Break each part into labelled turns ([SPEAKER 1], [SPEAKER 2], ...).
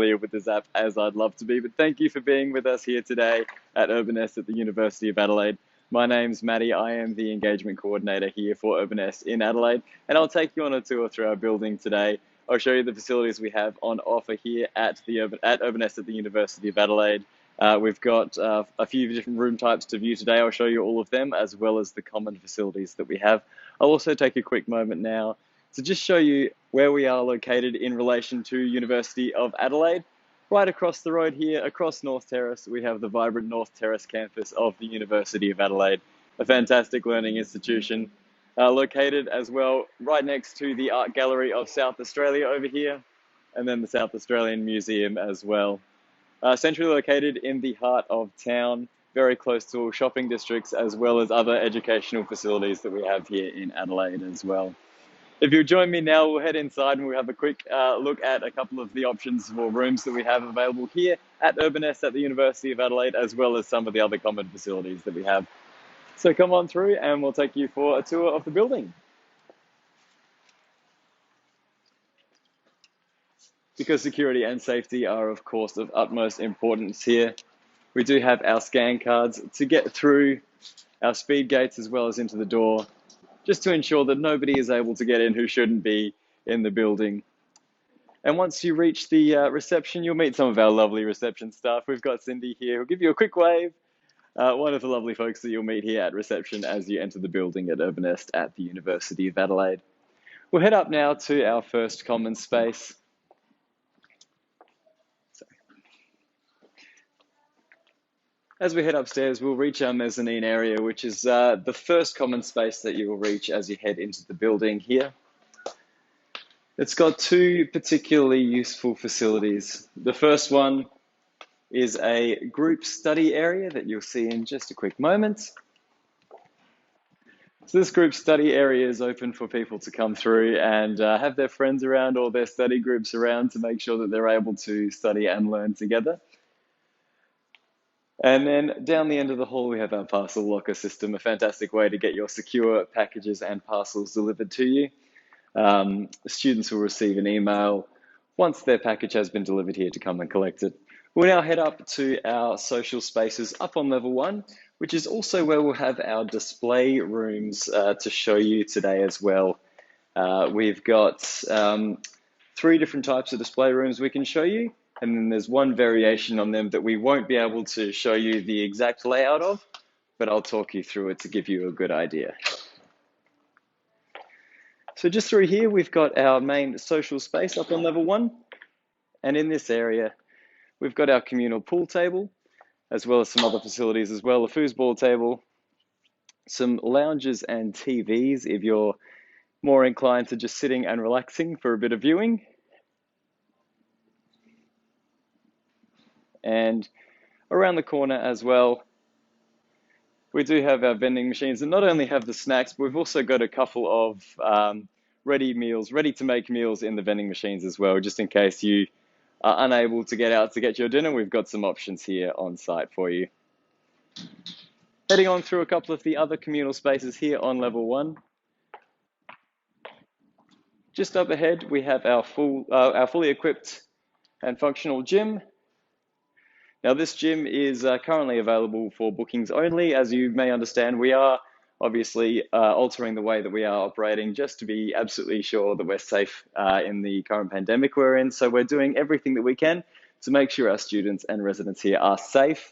[SPEAKER 1] familiar with this app as I'd love to be, but thank you for being with us here today at Urban Nest at the University of Adelaide. My name's Maddie. I am the engagement coordinator here for Urban Nest in Adelaide, and I'll take you on a tour through our building today. I'll show you the facilities we have on offer here at Urban Nest at the University of Adelaide. We've got a few different room types to view today. I'll show you all of them, as well as the common facilities that we have. I'll also take a quick moment now to just show you where we are located in relation to University of Adelaide. Right across the road here, across North Terrace, we have the vibrant North Terrace campus of the University of Adelaide, a fantastic learning institution, located as well right next to the Art Gallery of South Australia over here, and then the South Australian Museum as well. Centrally located in the heart of town, very close to all shopping districts, as well as other educational facilities that we have here in Adelaide as well. If you'll join me now, we'll head inside and we'll have a quick look at a couple of the options for rooms that we have available here at Urban Nest at the University of Adelaide, as well as some of the other common facilities that we have. So come on through and we'll take you for a tour of the building. Because security and safety are, of course, of utmost importance here, we do have our scan cards to get through our speed gates as well as into the door, just to ensure that nobody is able to get in who shouldn't be in the building. And once you reach the reception, you'll meet some of our lovely reception staff. We've got Cindy here who'll give you a quick wave. One of the lovely folks that you'll meet here at reception as you enter the building at Urban Nest at the University of Adelaide. We'll head up now to our first common space. As we head upstairs, we'll reach our mezzanine area, which is the first common space that you will reach as you head into the building here. It's got two particularly useful facilities. The first one is a group study area that you'll see in just a quick moment. So this group study area is open for people to come through and have their friends around or their study groups around to make sure that they're able to study and learn together. And then down the end of the hall, we have our parcel locker system, a fantastic way to get your secure packages and parcels delivered to you. Students will receive an email once their package has been delivered here to come and collect it. We'll now head up to our social spaces up on level 1, which is also where we'll have our display rooms to show you today as well. We've got 3 different types of display rooms we can show you. And then there's one variation on them that we won't be able to show you the exact layout of, but I'll talk you through it to give you a good idea. So just through here, we've got our main social space up on level 1. And in this area, we've got our communal pool table, as well as some other facilities as well, a foosball table, some lounges and TVs if you're more inclined to just sitting and relaxing for a bit of viewing. And around the corner as well, we do have our vending machines, and not only have the snacks, but we've also got a couple of ready-to-make meals in the vending machines as well, just in case you are unable to get out to get your dinner. We've got some options here on site for you. Heading on through a couple of the other communal spaces here on level 1. Just up ahead, we have our fully equipped and functional gym. Now, this gym is currently available for bookings only. As you may understand, we are obviously altering the way that we are operating just to be absolutely sure that we're safe in the current pandemic we're in. So we're doing everything that we can to make sure our students and residents here are safe.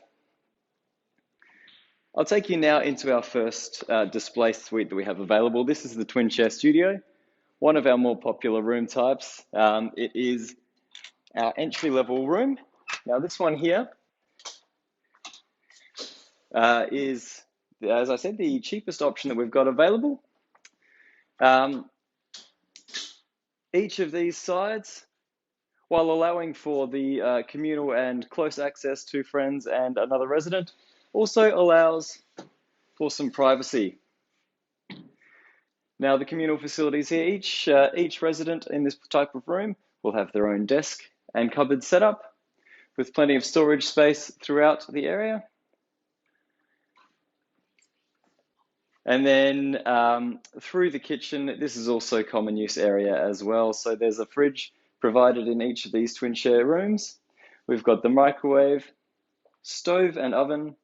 [SPEAKER 1] I'll take you now into our first display suite that we have available. This is the Twin Chair Studio, one of our more popular room types. It is our entry-level room. Now, this one here is, as I said, the cheapest option that we've got available. Each of these sides, while allowing for the communal and close access to friends and another resident, also allows for some privacy. Now, the communal facilities here, each resident in this type of room will have their own desk and cupboard setup, with plenty of storage space throughout the area. And then through the kitchen, this is also common use area as well. So there's a fridge provided in each of these twin share rooms, We've got the microwave, stove and oven,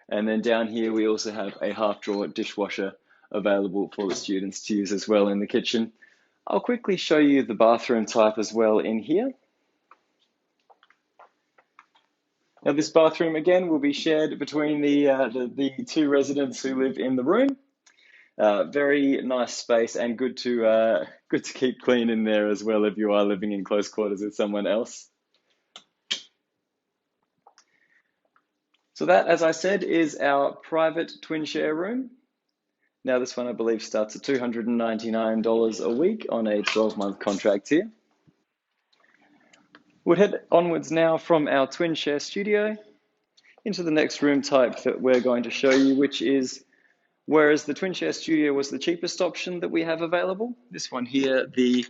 [SPEAKER 1] and then down here we also have a half-drawer dishwasher available for the students to use as well in the kitchen. I'll quickly show you the bathroom type as well in here. Now this bathroom again will be shared between the two residents who live in the room. Very nice space and good to keep clean in there as well if you are living in close quarters with someone else. So that, as I said, is our private twin share room. Now this one I believe starts at $299 a week on a 12-month contract here. We'll head onwards now from our twin share studio into the next room type that we're going to show you, which is, whereas the twin share studio was the cheapest option that we have available, this one here, the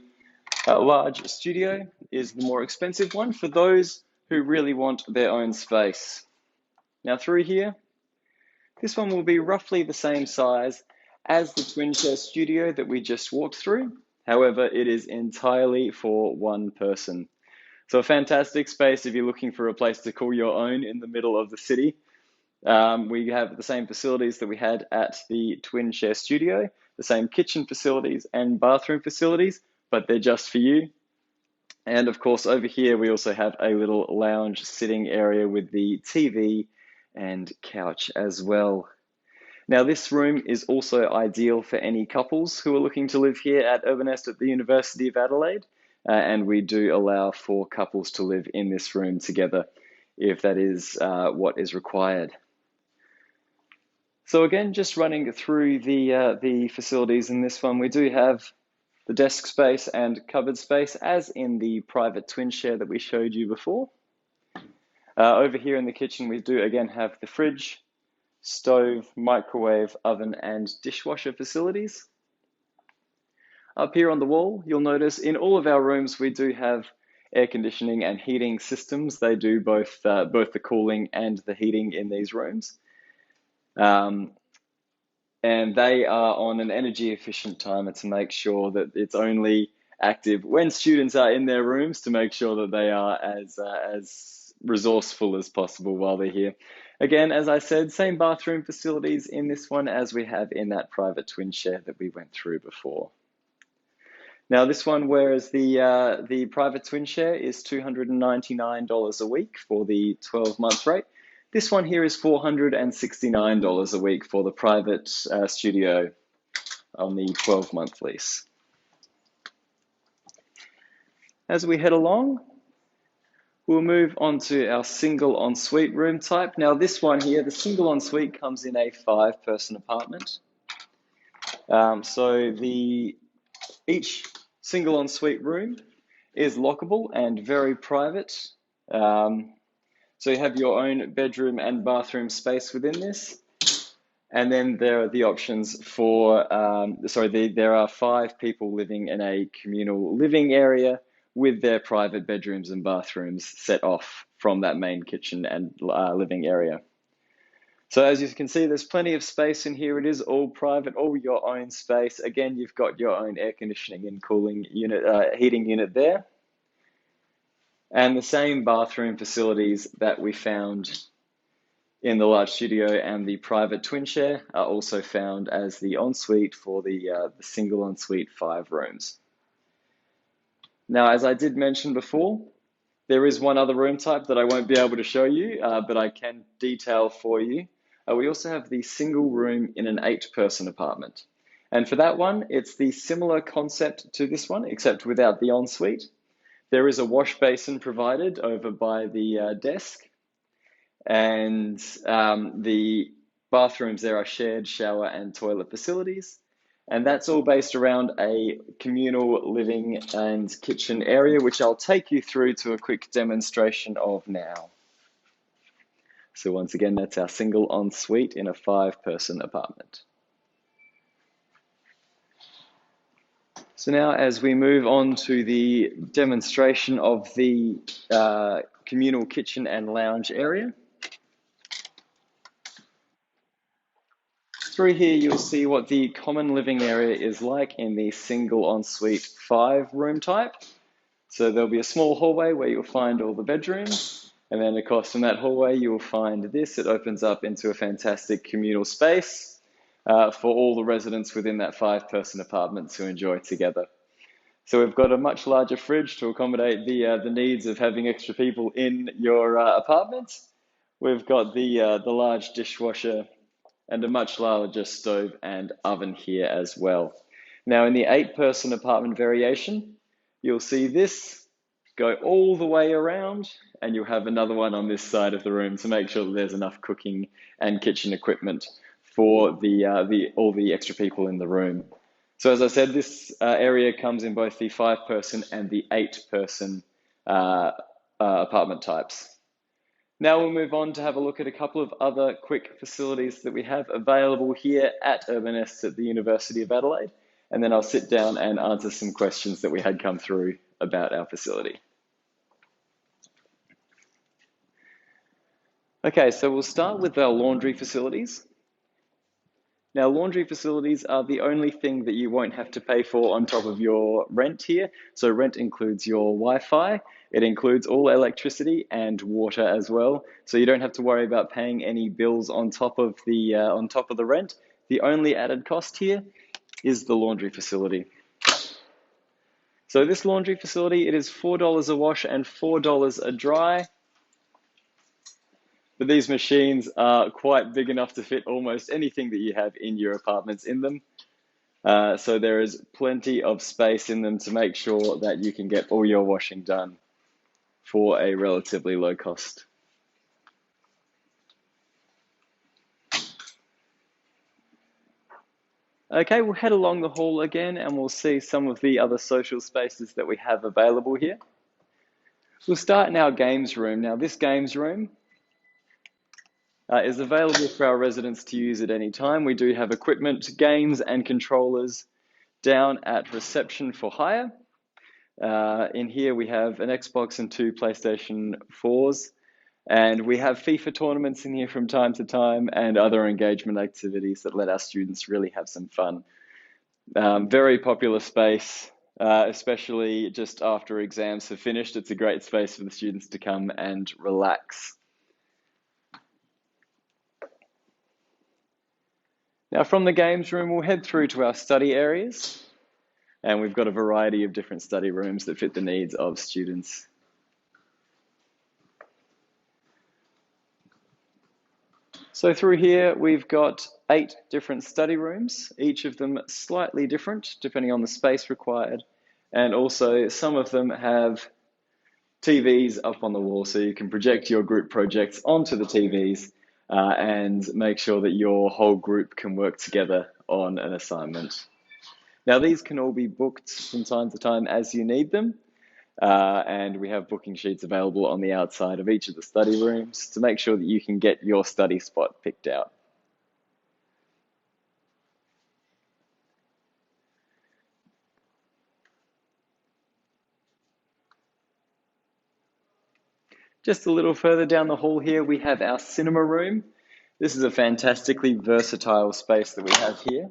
[SPEAKER 1] large studio, is the more expensive one for those who really want their own space. Now through here, this one will be roughly the same size as the twin share studio that we just walked through. However, it is entirely for one person. So a fantastic space if you're looking for a place to call your own in the middle of the city. We have the same facilities that we had at the twin share studio, the same kitchen facilities and bathroom facilities, but they're just for you. And of course, over here, we also have a little lounge sitting area with the TV and couch as well. Now, this room is also ideal for any couples who are looking to live here at Urban Nest at the University of Adelaide. And we do allow for couples to live in this room together if that is what is required. So again, just running through the facilities in this one, we do have the desk space and cupboard space as in the private twin share that we showed you before. Over here in the kitchen, we do again have the fridge, stove, microwave, oven, and dishwasher facilities. Up here on the wall, you'll notice in all of our rooms, we do have air conditioning and heating systems. They do both the cooling and the heating in these rooms. And they are on an energy efficient timer to make sure that it's only active when students are in their rooms, to make sure that they are as resourceful as possible while they're here. Again, as I said, same bathroom facilities in this one as we have in that private twin share that we went through before. Now this one, whereas the private twin share is $299 a week for the 12-month rate, this one here is $469 a week for the private studio on the 12-month lease. As we head along, we'll move on to our single ensuite room type. Now this one here, the single ensuite, comes in a 5-person apartment. So each single ensuite room is lockable and very private. So you have your own bedroom and bathroom space within this. And then there are the options for, there are 5 people living in a communal living area with their private bedrooms and bathrooms set off from that main kitchen and living area. So as you can see, there's plenty of space in here. It is all private, all your own space. Again, you've got your own air conditioning and cooling unit, heating unit there. And the same bathroom facilities that we found in the large studio and the private twin share are also found as the ensuite for the single ensuite 5 rooms. Now, as I did mention before, there is one other room type that I won't be able to show you, but I can detail for you. We also have the single room in an 8-person apartment. And for that one, it's the similar concept to this one, except without the ensuite. There is a wash basin provided over by the desk, and the bathrooms there are shared shower and toilet facilities. And that's all based around a communal living and kitchen area, which I'll take you through to a quick demonstration of now. So once again, that's our single ensuite in a 5-person apartment. So now as we move on to the demonstration of the communal kitchen and lounge area. Through here, you'll see what the common living area is like in the single ensuite 5-room type. So there'll be a small hallway where you'll find all the bedrooms. And then across from that hallway, you will find this. It opens up into a fantastic communal space for all the residents within that 5-person apartment to enjoy together. So we've got a much larger fridge to accommodate the needs of having extra people in your apartment. We've got the large dishwasher and a much larger stove and oven here as well. Now in the 8-person apartment variation, you'll see this go all the way around, and you'll have another one on this side of the room to make sure that there's enough cooking and kitchen equipment for all the extra people in the room. So as I said, this area comes in both the 5-person and the 8-person apartment types. Now we'll move on to have a look at a couple of other quick facilities that we have available here at Urban Nest at the University of Adelaide, and then I'll sit down and answer some questions that we had come through about our facility. Okay, so we'll start with our laundry facilities. Now, laundry facilities are the only thing that you won't have to pay for on top of your rent here. So rent includes your Wi-Fi, it includes all electricity and water as well. So you don't have to worry about paying any bills on top of the rent. The only added cost here is the laundry facility. So this laundry facility, it is $4 a wash and $4 a dry. But these machines are quite big enough to fit almost anything that you have in your apartments in them. So there is plenty of space in them to make sure that you can get all your washing done for a relatively low cost. Okay, we'll head along the hall again and we'll see some of the other social spaces that we have available here. We'll start in our games room. Now this games room is available for our residents to use at any time. We do have equipment, games and controllers down at reception for hire. In here we have an Xbox and 2 PlayStation 4s, and we have FIFA tournaments in here from time to time and other engagement activities that let our students really have some fun. Very popular space, especially just after exams have finished. It's a great space for the students to come and relax. Now from the games room, we'll head through to our study areas, and we've got a variety of different study rooms that fit the needs of students. So through here, we've got 8 different study rooms, each of them slightly different depending on the space required. And also some of them have TVs up on the wall, so you can project your group projects onto the TVs and make sure that your whole group can work together on an assignment. Now these can all be booked from time to time as you need them, and we have booking sheets available on the outside of each of the study rooms to make sure that you can get your study spot picked out. Just a little further down the hall here, we have our cinema room. This is a fantastically versatile space that we have here.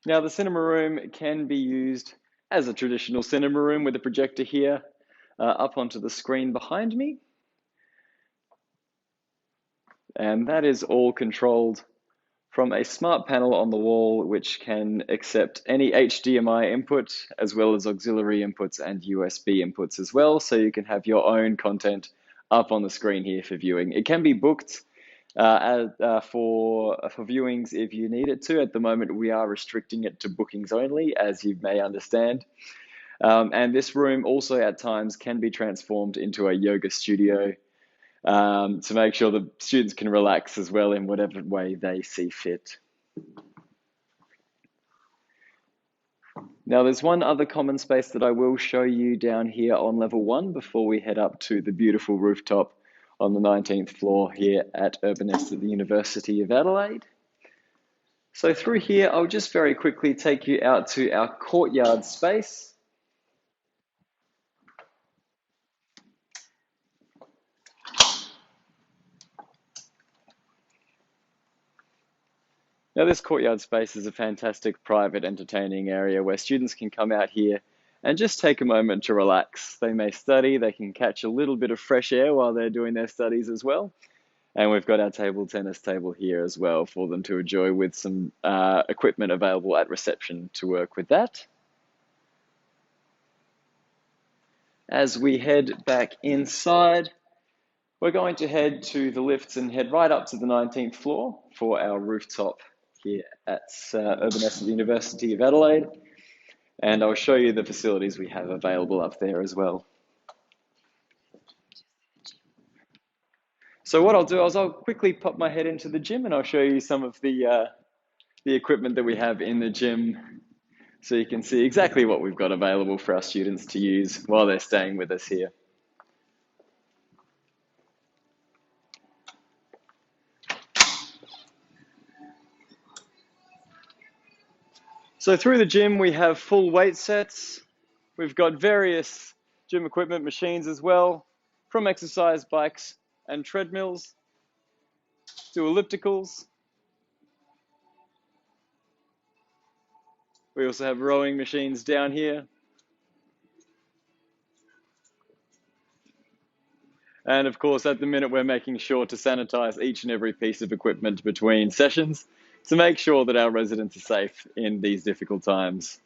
[SPEAKER 1] Now the cinema room can be used as a traditional cinema room with a projector here up onto the screen behind me. And that is all controlled from a smart panel on the wall, which can accept any HDMI input as well as auxiliary inputs and USB inputs as well. So you can have your own content up on the screen here for viewing. It can be booked for viewings if you need it to. At the moment, we are restricting it to bookings only, as you may understand. And this room also at times can be transformed into a yoga studio to make sure the students can relax as well in whatever way they see fit. Now there's one other common space that I will show you down here on level 1 before we head up to the beautiful rooftop on the 19th floor here at Urban Nest at the University of Adelaide. So through here, I'll just very quickly take you out to our courtyard space. Now this courtyard space is a fantastic private entertaining area where students can come out here and just take a moment to relax. They may study, they can catch a little bit of fresh air while they're doing their studies as well. And we've got our table tennis table here as well for them to enjoy, with some equipment available at reception to work with that. As we head back inside, we're going to head to the lifts and head right up to the 19th floor for our rooftop here at Urbaness at the University of Adelaide. And I'll show you the facilities we have available up there as well. So what I'll do is I'll quickly pop my head into the gym and I'll show you some of the equipment that we have in the gym, so you can see exactly what we've got available for our students to use while they're staying with us here. So through the gym, we have full weight sets. We've got various gym equipment machines as well, from exercise bikes and treadmills to ellipticals. We also have rowing machines down here. And of course, at the minute, we're making sure to sanitize each and every piece of equipment between sessions to make sure that our residents are safe in these difficult times.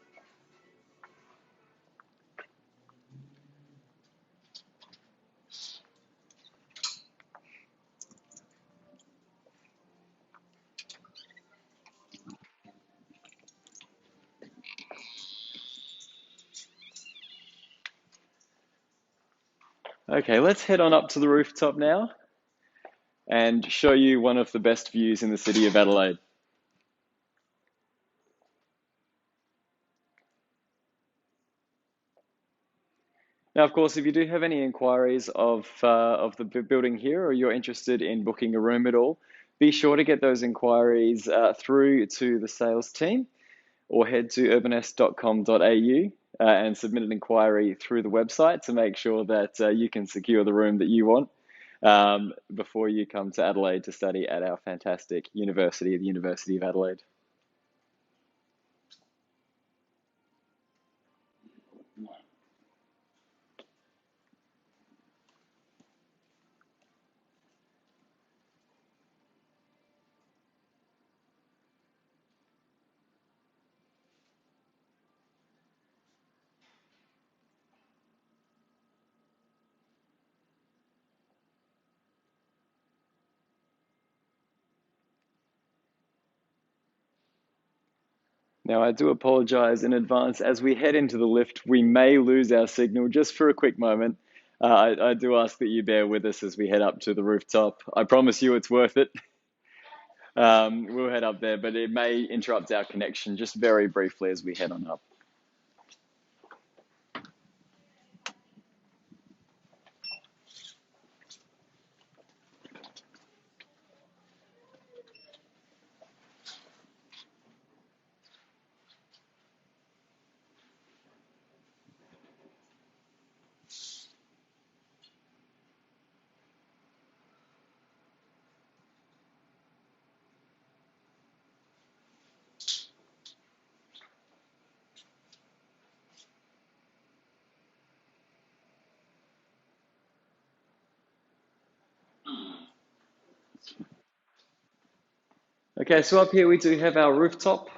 [SPEAKER 1] Okay, let's head on up to the rooftop now and show you one of the best views in the city of Adelaide. Now, of course, if you do have any inquiries of the building here, or you're interested in booking a room at all, be sure to get those inquiries through to the sales team, or head to urbanest.com.au and submit an inquiry through the website to make sure that you can secure the room that you want before you come to Adelaide to study at our fantastic university, the University of Adelaide. Now, I do apologize in advance. As we head into the lift, we may lose our signal just for a quick moment. I do ask that you bear with us as we head up to the rooftop. I promise you it's worth it. We'll head up there, but it may interrupt our connection just very briefly as we head on up. Okay, so up here we do have our rooftop.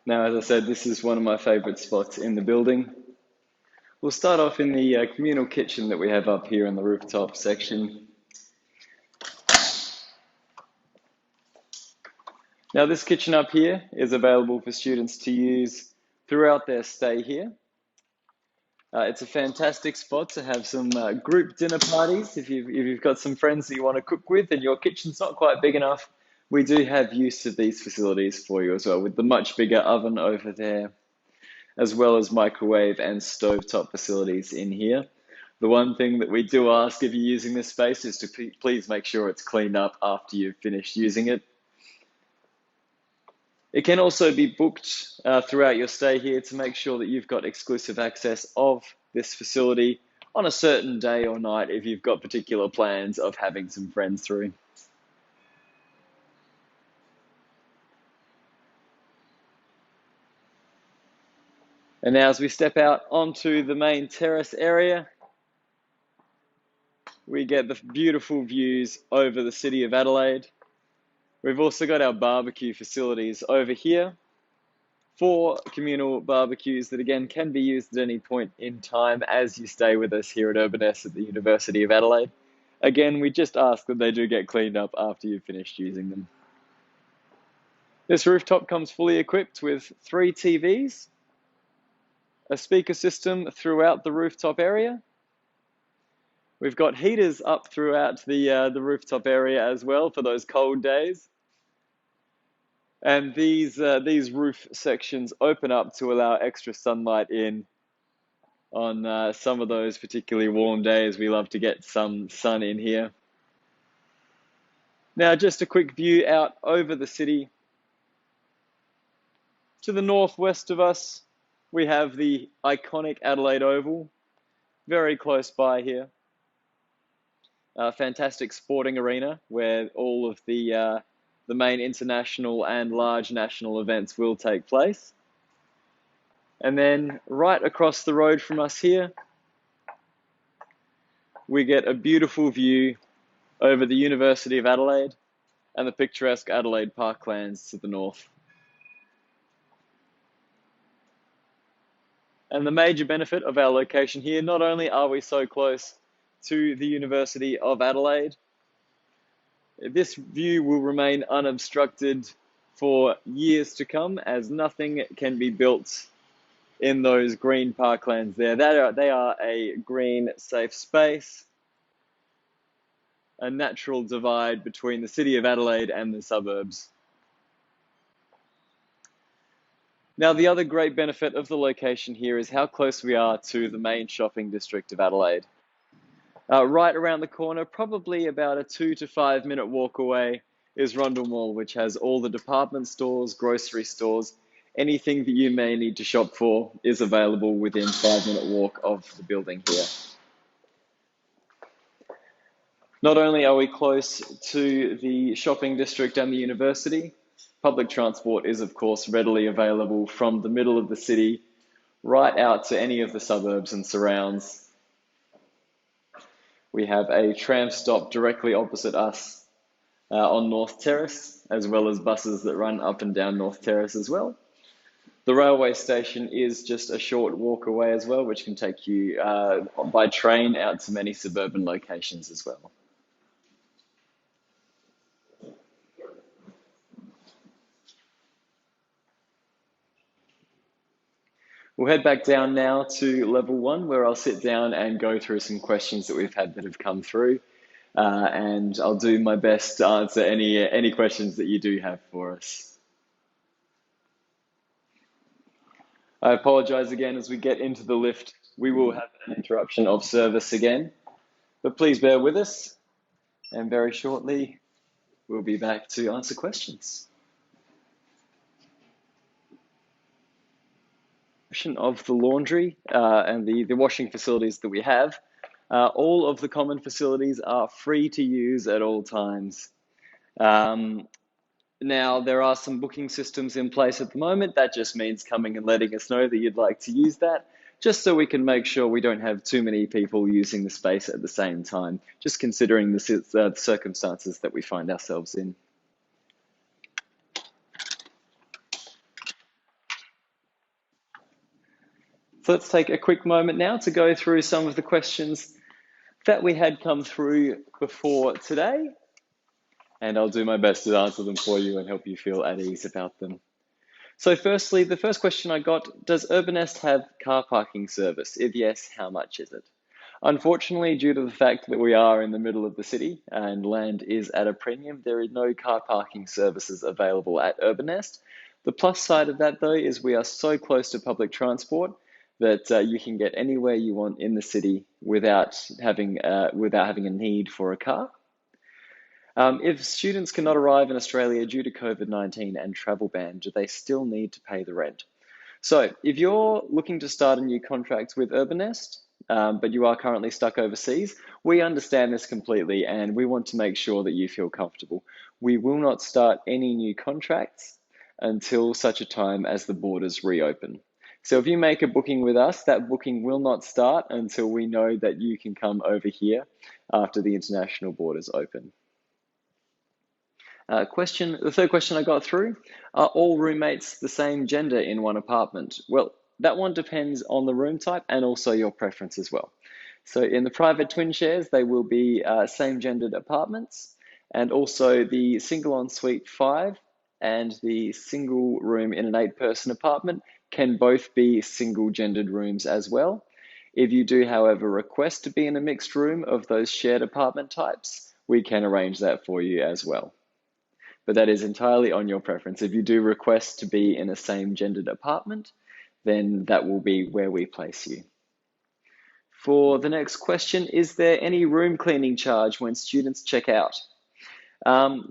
[SPEAKER 1] Now, as I said, this is one of my favorite spots in the building. We'll start off in the communal kitchen that we have up here in the rooftop section. Now, this kitchen up here is available for students to use throughout their stay here. It's a fantastic spot to have some group dinner parties. If you've got some friends that you want to cook with and your kitchen's not quite big enough, we do have use of these facilities for you as well, with the much bigger oven over there, as well as microwave and stovetop facilities in here. The one thing that we do ask if you're using this space is to please make sure it's cleaned up after you've finished using it. It can also be booked throughout your stay here to make sure that you've got exclusive access of this facility on a certain day or night if you've got particular plans of having some friends through. And now as we step out onto the main terrace area, we get the beautiful views over the city of Adelaide. We've also got our barbecue facilities over here, 4 communal barbecues that again can be used at any point in time as you stay with us here at Urban S at the University of Adelaide. Again, we just ask that they do get cleaned up after you've finished using them. This rooftop comes fully equipped with 3 TVs, a speaker system throughout the rooftop area. We've got heaters up throughout the rooftop area as well for those cold days. And these roof sections open up to allow extra sunlight in on some of those particularly warm days. We love to get some sun in here. Now, just a quick view out over the city. To the northwest of us, we have the iconic Adelaide Oval, very close by here. A fantastic sporting arena where all of the main international and large national events will take place. And then right across the road from us here, we get a beautiful view over the University of Adelaide and the picturesque Adelaide parklands to the north. And the major benefit of our location here, not only are we so close to the University of Adelaide, this view will remain unobstructed for years to come as nothing can be built in those green parklands there. They are a green safe space, a natural divide between the city of Adelaide and the suburbs. Now, the other great benefit of the location here is how close we are to the main shopping district of Adelaide. Right around the corner, probably about a 2 to 5 minute walk away, is Rundle Mall, which has all the department stores, grocery stores, anything that you may need to shop for is available within 5-minute walk of the building here. Not only are we close to the shopping district and the university, public transport is of course readily available from the middle of the city right out to any of the suburbs and surrounds. We have a tram stop directly opposite us on North Terrace, as well as buses that run up and down North Terrace as well. The railway station is just a short walk away as well, which can take you by train out to many suburban locations as well. We'll head back down now to level 1, where I'll sit down and go through some questions that we've had that have come through. And I'll do my best to answer any questions that you do have for us. I apologize again as we get into the lift. We will have an interruption of service again, but please bear with us. And very shortly, we'll be back to answer questions. Of the laundry and the washing facilities that we have. All of the common facilities are free to use at all times. Now, there are some booking systems in place at the moment. That just means coming and letting us know that you'd like to use that, just so we can make sure we don't have too many people using the space at the same time, just considering the circumstances that we find ourselves in. So let's take a quick moment now to go through some of the questions that we had come through before today. And I'll do my best to answer them for you and help you feel at ease about them. So firstly, the first question I got, does Urban Nest have car parking service? If yes, how much is it? Unfortunately, due to the fact that we are in the middle of the city and land is at a premium, there is no car parking services available at Urban Nest. The plus side of that though is we are so close to public transport that you can get anywhere you want in the city without having a need for a car. If students cannot arrive in Australia due to COVID-19 and travel ban, do they still need to pay the rent? So if you're looking to start a new contract with Urban Nest, but you are currently stuck overseas, we understand this completely and we want to make sure that you feel comfortable. We will not start any new contracts until such a time as the borders reopen. So if you make a booking with us, that booking will not start until we know that you can come over here after the international borders open. The third question I got through, are all roommates the same gender in one apartment? Well, that one depends on the room type and also your preference as well. So in the private twin shares, they will be same gendered apartments, and also the single ensuite 5 and the single room in an 8-person apartment can both be single gendered rooms as well. If you do, however, request to be in a mixed room of those shared apartment types, we can arrange that for you as well. But that is entirely on your preference. If you do request to be in a same gendered apartment, then that will be where we place you. For the next question, is there any room cleaning charge when students check out?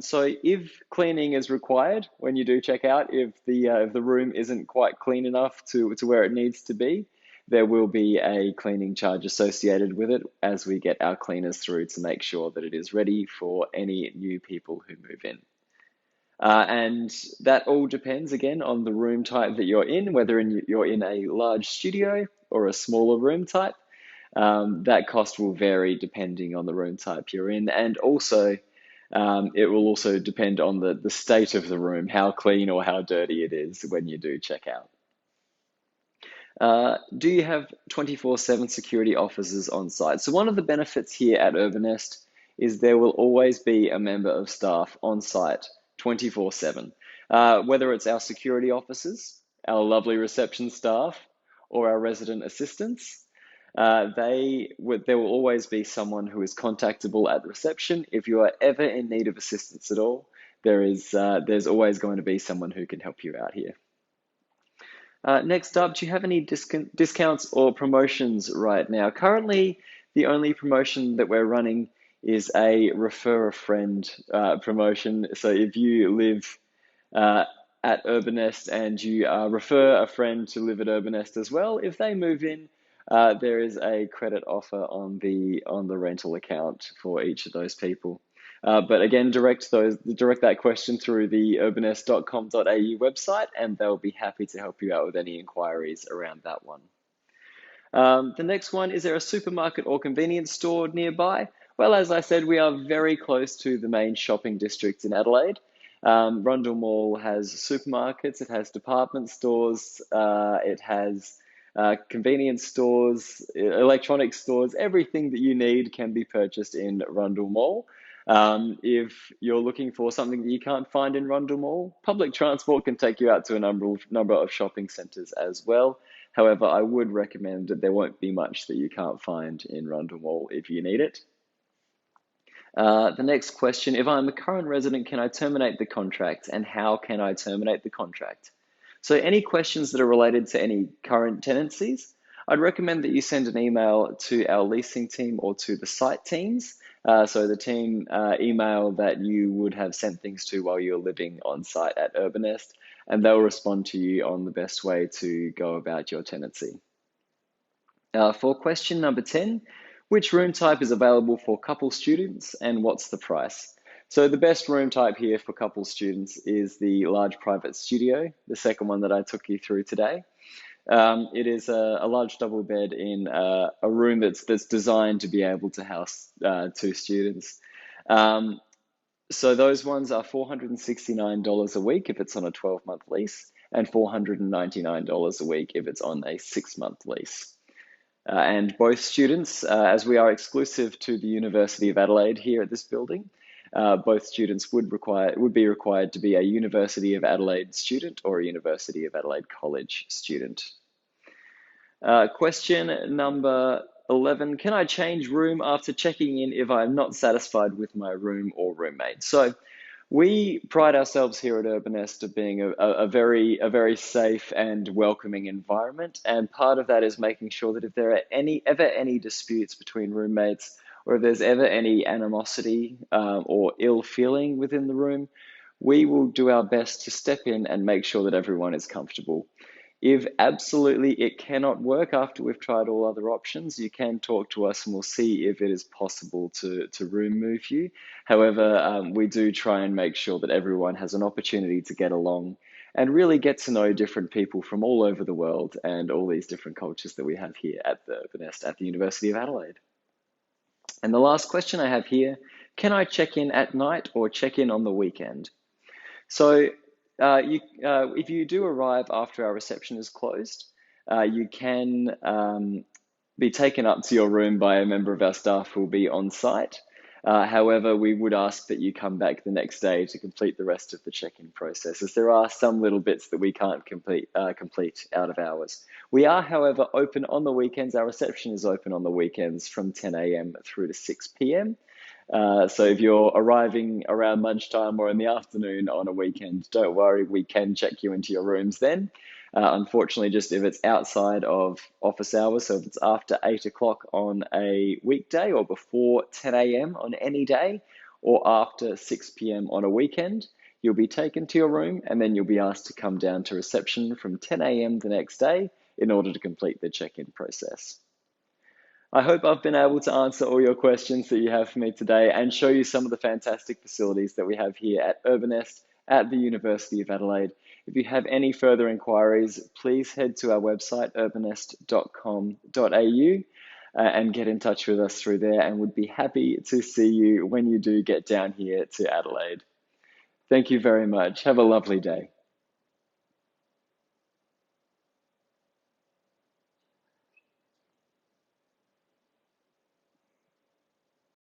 [SPEAKER 1] So if cleaning is required when you do check out, if the room isn't quite clean enough to where it needs to be, there will be a cleaning charge associated with it as we get our cleaners through to make sure that it is ready for any new people who move in. And that all depends, again, on the room type that you're in, whether you're in a large studio or a smaller room type. That cost will vary depending on the room type you're in. And also, it will also depend on the state of the room, how clean or how dirty it is when you do check out. Do you have 24/7 security officers on site? So one of the benefits here at Urban Nest is there will always be a member of staff on site 24/7. Whether it's our security officers, our lovely reception staff, or our resident assistants, there will always be someone who is contactable at reception. If you are ever in need of assistance at all, there's always going to be someone who can help you out here. Next up, do you have any discounts or promotions right now? Currently, the only promotion that we're running is a refer a friend promotion. So if you live at Urban Nest and you refer a friend to live at Urban Nest as well, if they move in, there is a credit offer on the rental account for each of those people. But again, direct that question through the urbanest.com.au website, and they'll be happy to help you out with any inquiries around that one. The next one, is there a supermarket or convenience store nearby? Well, as I said, we are very close to the main shopping district in Adelaide. Rundle Mall has supermarkets, it has department stores, it has convenience stores, electronic stores. Everything that you need can be purchased in Rundle Mall. If you're looking for something that you can't find in Rundle Mall, public transport can take you out to a number of shopping centres as well. However, I would recommend that there won't be much that you can't find in Rundle Mall if you need it. The next question, if I'm a current resident, can I terminate the contract, and how can I terminate the contract? So any questions that are related to any current tenancies, I'd recommend that you send an email to our leasing team or to the site teams. So the team email that you would have sent things to while you're living on site at Urban Nest, and they'll respond to you on the best way to go about your tenancy. For question number 10, which room type is available for couple students and what's the price? So the best room type here for couple students is the large private studio, the second one that I took you through today. It is a large double bed in a room that's designed to be able to house 2 students. So those ones are $469 a week if it's on a 12-month lease, and $499 a week if it's on a 6-month lease. And both students, as we are exclusive to the University of Adelaide here at this building, both students would be required to be a University of Adelaide student or a University of Adelaide College student. Question number 11, can I change room after checking in if I'm not satisfied with my room or roommate? So we pride ourselves here at Urban Nest of being a very safe and welcoming environment, and part of that is making sure that if there are ever any disputes between roommates, or if there's ever any animosity or ill feeling within the room, we will do our best to step in and make sure that everyone is comfortable. If absolutely it cannot work after we've tried all other options, you can talk to us and we'll see if it is possible to room move you. However, we do try and make sure that everyone has an opportunity to get along and really get to know different people from all over the world and all these different cultures that we have here at the Urban Nest at the University of Adelaide. And the last question I have here, can I check in at night or check in on the weekend? So if you do arrive after our reception is closed, you can be taken up to your room by a member of our staff who will be on site. However, we would ask that you come back the next day to complete the rest of the check-in process, as there are some little bits that we can't complete out of hours. We are, however, open on the weekends. Our reception is open on the weekends from 10 a.m. through to 6 p.m. So if you're arriving around lunchtime or in the afternoon on a weekend, don't worry, we can check you into your rooms then. Unfortunately, just if it's outside of office hours, so if it's after 8 o'clock on a weekday or before 10 a.m. on any day, or after 6 p.m. on a weekend, you'll be taken to your room and then you'll be asked to come down to reception from 10 a.m. the next day in order to complete the check-in process. I hope I've been able to answer all your questions that you have for me today and show you some of the fantastic facilities that we have here at Urban Nest at the University of Adelaide. If you have any further inquiries, please head to our website, urbannest.com.au, and get in touch with us through there, and would be happy to see you when you do get down here to Adelaide. Thank you very much. Have a lovely day.